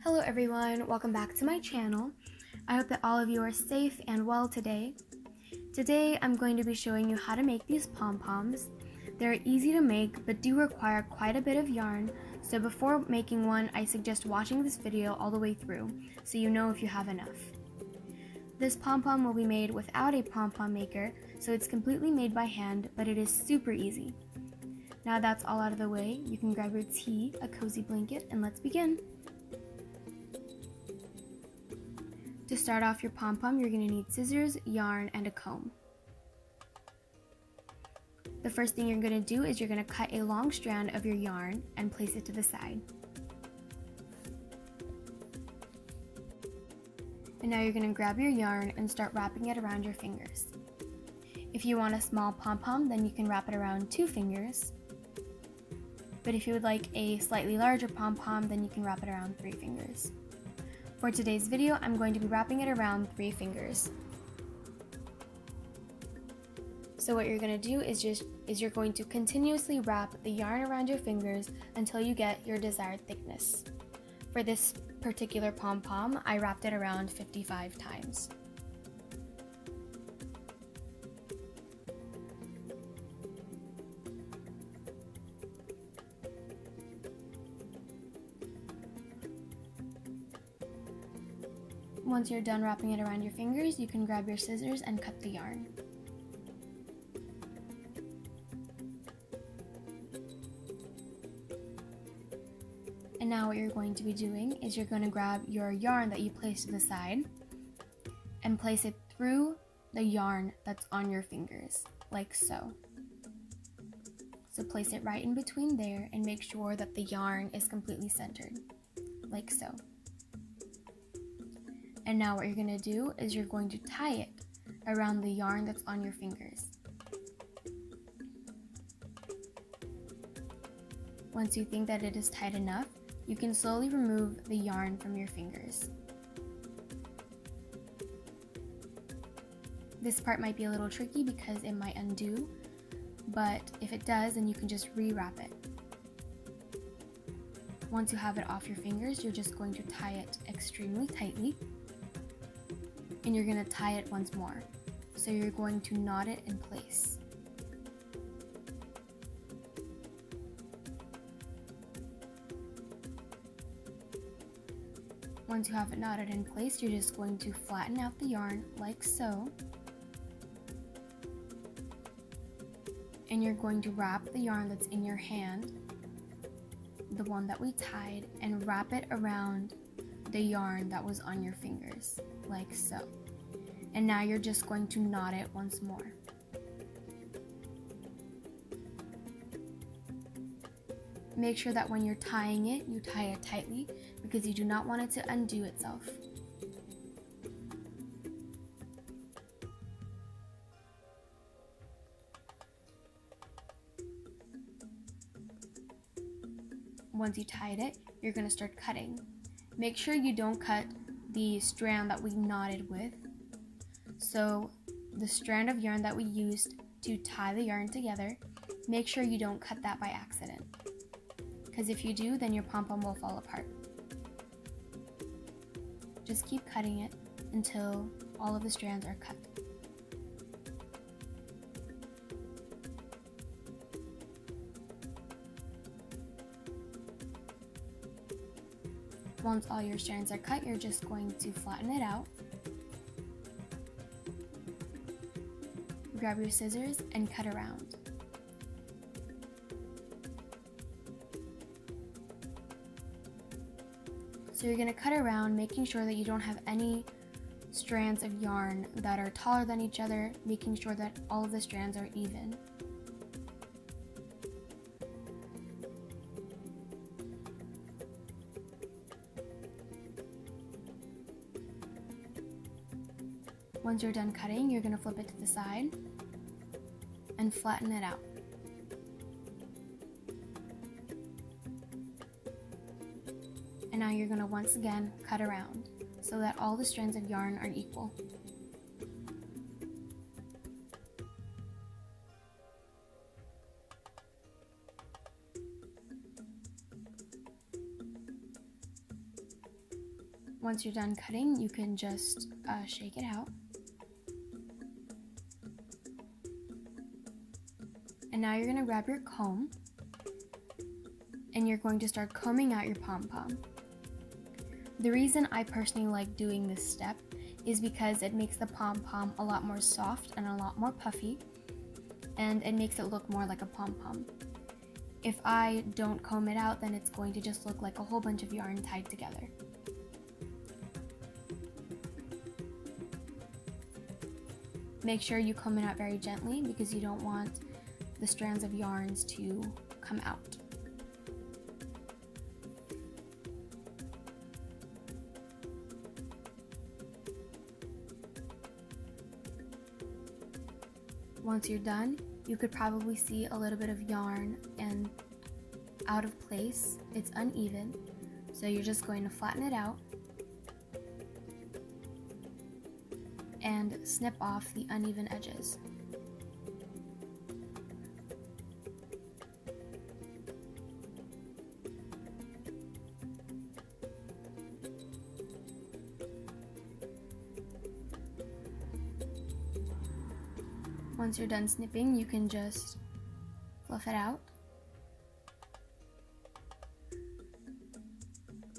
Hello everyone, welcome back to my channel. I hope that all of you are safe and well today. Today I'm going to be showing you how to make these pom-poms. They're easy to make but do require quite a bit of yarn, so before making one I suggest watching this video all the way through so you know if you have enough. This pom-pom will be made without a pom-pom maker, so it's completely made by hand, but it is super easy. Now that's all out of the way, you can grab your tea, a cozy blanket, and let's begin. To start off your pom-pom, you're going to need scissors, yarn, and a comb. The first thing you're going to do is you're going to cut a long strand of your yarn and place it to the side. And now you're going to grab your yarn and start wrapping it around your fingers. If you want a small pom-pom, then you can wrap it around 2 fingers. But if you would like a slightly larger pom-pom, then you can wrap it around 3 fingers. For today's video, I'm going to be wrapping it around 3 fingers. So what you're going to do is you're going to continuously wrap the yarn around your fingers until you get your desired thickness. For this particular pom-pom, I wrapped it around 55 times. Once you're done wrapping it around your fingers, you can grab your scissors and cut the yarn. And now what you're going to be doing is you're going to grab your yarn that you placed to the side and place it through the yarn that's on your fingers, like so. So place it right in between there and make sure that the yarn is completely centered, like so. And now what you're going to do is you're going to tie it around the yarn that's on your fingers. Once you think that it is tight enough, you can slowly remove the yarn from your fingers. This part might be a little tricky because it might undo, but if it does, then you can just re-wrap it. Once you have it off your fingers, you're just going to tie it extremely tightly. And you're going to tie it once more. So you're going to knot it in place. Once you have it knotted in place, you're just going to flatten out the yarn like so. And you're going to wrap the yarn that's in your hand, the one that we tied, and wrap it around the yarn that was on your fingers, like so. And now you're just going to knot it once more. Make sure that when you're tying it, you tie it tightly because you do not want it to undo itself. Once you tied it, you're going to start cutting. Make sure you don't cut the strand that we knotted with. So the strand of yarn that we used to tie the yarn together, make sure you don't cut that by accident. Because if you do, then your pom-pom will fall apart. Just keep cutting it until all of the strands are cut. Once all your strands are cut, you're just going to flatten it out. Grab your scissors and cut around. So you're going to cut around, making sure that you don't have any strands of yarn that are taller than each other, making sure that all of the strands are even. Once you're done cutting, you're going to flip it to the side and flatten it out. And now you're going to once again cut around so that all the strands of yarn are equal. Once you're done cutting, you can just shake it out. And now you're going to grab your comb and you're going to start combing out your pom-pom. The reason I personally like doing this step is because it makes the pom-pom a lot more soft and a lot more puffy, and it makes it look more like a pom-pom. If I don't comb it out, then it's going to just look like a whole bunch of yarn tied together. Make sure you comb it out very gently because you don't want the strands of yarns to come out. Once you're done, you could probably see a little bit of yarn and out of place. It's uneven, so you're just going to flatten it out and snip off the uneven edges. Once you're done snipping, you can just fluff it out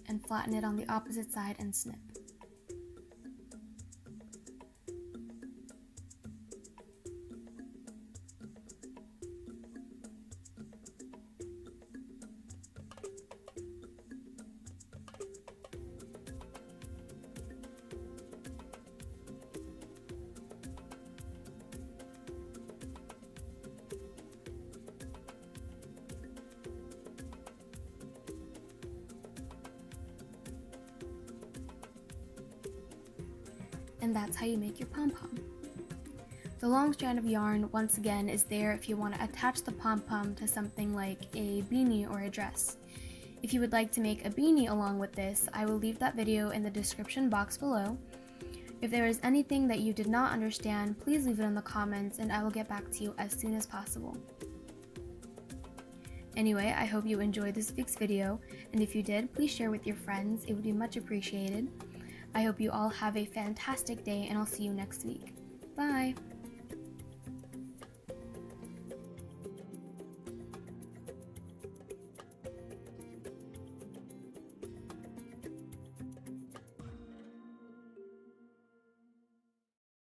and flatten it on the opposite side and snip. And that's how you make your pom-pom. The long strand of yarn, once again, is there if you want to attach the pom-pom to something like a beanie or a dress. If you would like to make a beanie along with this, I will leave that video in the description box below. If there is anything that you did not understand, please leave it in the comments and I will get back to you as soon as possible. Anyway, I hope you enjoyed this week's video, and if you did, please share with your friends. It would be much appreciated. I hope you all have a fantastic day, and I'll see you next week. Bye!